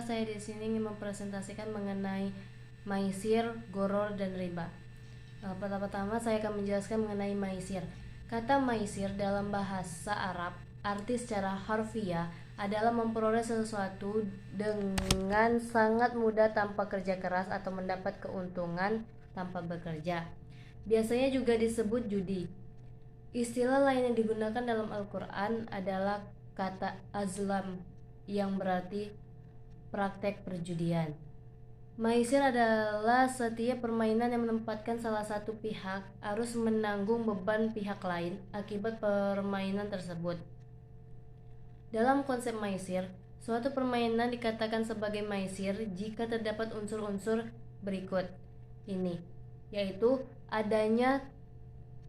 saya di sini ingin mempresentasikan mengenai maisir, goror, dan riba. Pertama-tama saya akan menjelaskan mengenai maisir. Kata maisir dalam bahasa Arab arti secara harfiah adalah memperoleh sesuatu dengan sangat mudah tanpa kerja keras atau mendapat keuntungan tanpa bekerja. Biasanya juga disebut judi. Istilah lain yang digunakan dalam Al-Quran adalah kata azlam yang berarti praktek perjudian. Maisir adalah setiap permainan yang menempatkan salah satu pihak harus menanggung beban pihak lain akibat permainan tersebut. Dalam konsep maisir, suatu permainan dikatakan sebagai maisir jika terdapat unsur-unsur berikut ini, yaitu adanya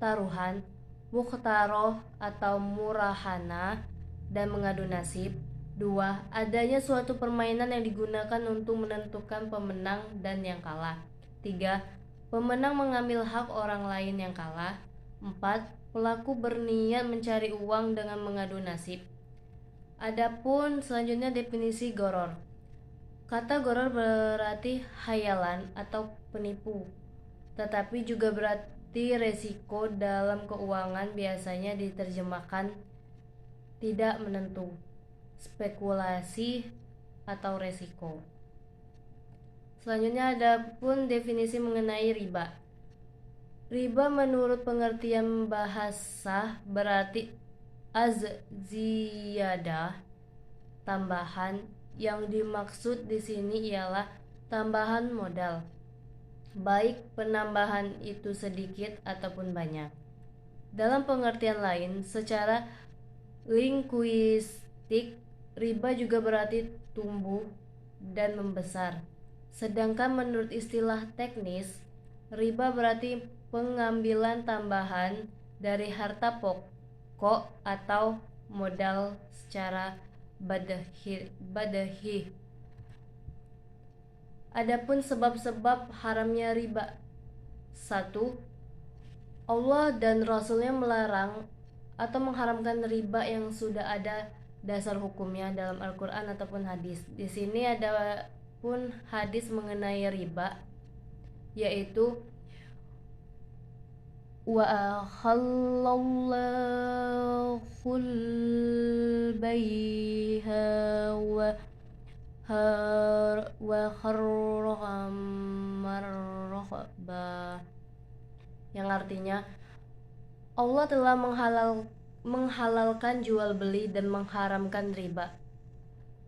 taruhan, mukhtaroh atau murahana, dan mengadu nasib. 2. Adanya suatu permainan yang digunakan untuk menentukan pemenang dan yang kalah. 3. Pemenang mengambil hak orang lain yang kalah. 4. Pelaku berniat mencari uang dengan mengadu nasib. Adapun selanjutnya definisi goror. Kata goror berarti hayalan atau penipu, tetapi juga berarti resiko dalam keuangan, biasanya diterjemahkan tidak menentu, spekulasi, atau resiko. Selanjutnya ada pun definisi mengenai riba. Riba menurut pengertian bahasa berarti az-ziyadah, tambahan. Yang dimaksud di sini ialah tambahan modal, baik penambahan itu sedikit ataupun banyak. Dalam pengertian lain, secara linguistik, riba juga berarti tumbuh dan membesar. Sedangkan menurut istilah teknis, riba berarti pengambilan tambahan dari harta pokok atau modal secara badahi. Adapun sebab-sebab haramnya riba. 1. Allah dan Rasulnya melarang atau mengharamkan riba yang sudah ada dasar hukumnya dalam Al-Quran ataupun hadis. Di sini ada pun hadis mengenai riba, yaitu wa akhallallahu baiha wa harrama riba, yang artinya Allah telah menghalalkan jual beli dan mengharamkan riba.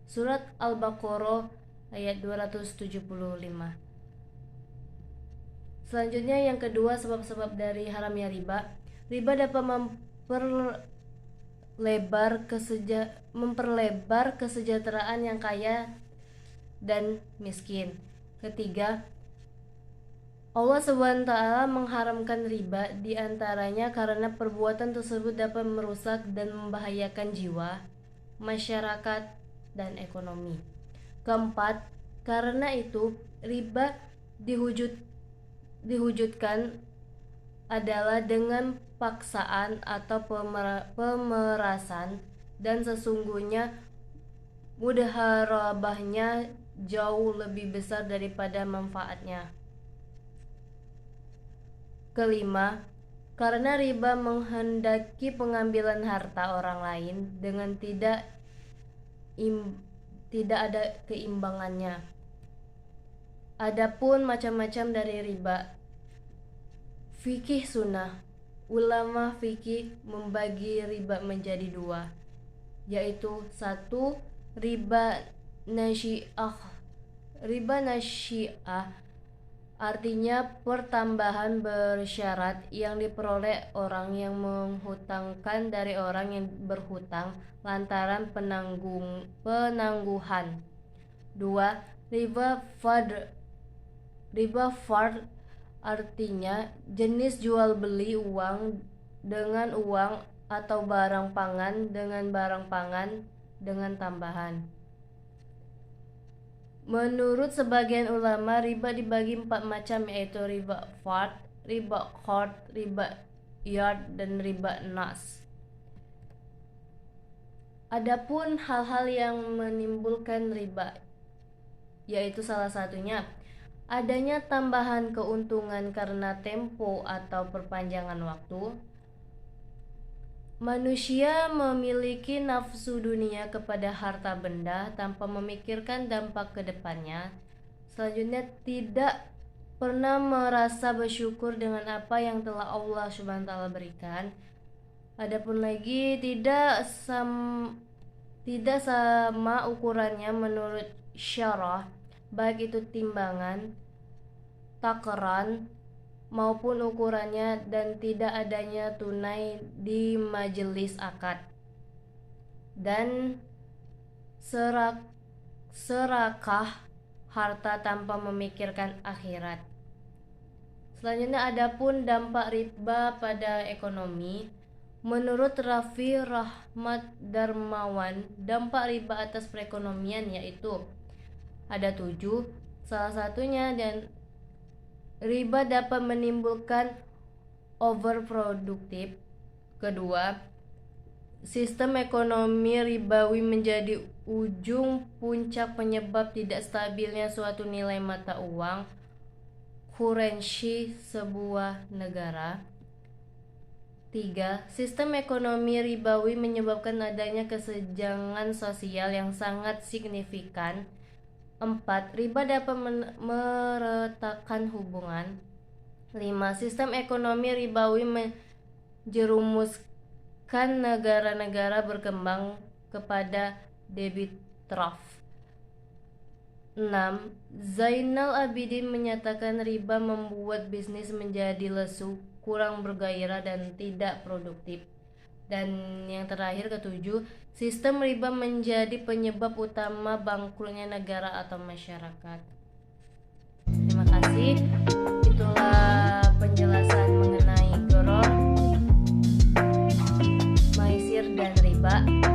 Surat Al-Baqarah ayat 275. Selanjutnya yang kedua, sebab-sebab dari haramnya riba. Riba dapat memperlebar kesejahteraan yang kaya dan miskin. Ketiga, Allah SWT mengharamkan riba diantaranya karena perbuatan tersebut dapat merusak dan membahayakan jiwa, masyarakat, dan ekonomi. Keempat, karena itu riba diwujudkan adalah dengan paksaan atau pemerasan, dan sesungguhnya mudharabahnya jauh lebih besar daripada manfaatnya. Kelima, karena riba menghendaki pengambilan harta orang lain dengan tidak ada keimbangannya. Adapun macam-macam dari riba. Fikih sunnah. Ulama fikih membagi riba menjadi 2, yaitu 1. Riba nasyiah. Riba nasyiah artinya pertambahan bersyarat yang diperoleh orang yang menghutangkan dari orang yang berhutang lantaran penangguhan. 2. Riba fard artinya jenis jual beli uang dengan uang atau barang pangan dengan barang pangan dengan tambahan. Menurut sebagian ulama, riba dibagi 4 macam, yaitu riba fard, riba qard, riba yard, dan riba nas. Adapun hal-hal yang menimbulkan riba, yaitu salah satunya adanya tambahan keuntungan karena tempo atau perpanjangan waktu. Manusia memiliki nafsu dunia kepada harta benda tanpa memikirkan dampak ke depannya. Selanjutnya, tidak pernah merasa bersyukur dengan apa yang telah Allah Subhanahu wa taala berikan. Adapun lagi tidak sama ukurannya menurut syarah, baik itu timbangan, takaran maupun ukurannya, dan tidak adanya tunai di majelis akad dan serakah harta tanpa memikirkan akhirat. Selanjutnya, adapun dampak riba pada ekonomi. Menurut Raffi Rahmat Darmawan, dampak riba atas perekonomian yaitu ada 7. Salah satunya, dan riba dapat menimbulkan overproduktif. Kedua, sistem ekonomi ribawi menjadi ujung puncak penyebab tidak stabilnya suatu nilai mata uang, currency sebuah negara. 3. Sistem ekonomi ribawi menyebabkan adanya kesenjangan sosial yang sangat signifikan. 4. Riba dapat meretakkan hubungan. 5. Sistem ekonomi ribawi menjerumuskan negara-negara berkembang kepada debit trough. 6. Zainal Abidin menyatakan riba membuat bisnis menjadi lesu, kurang bergairah, dan tidak produktif. Dan yang terakhir, ke-7, sistem riba menjadi penyebab utama bangkrutnya negara atau masyarakat. Terima kasih. Itulah penjelasan mengenai goror, maisir, dan riba.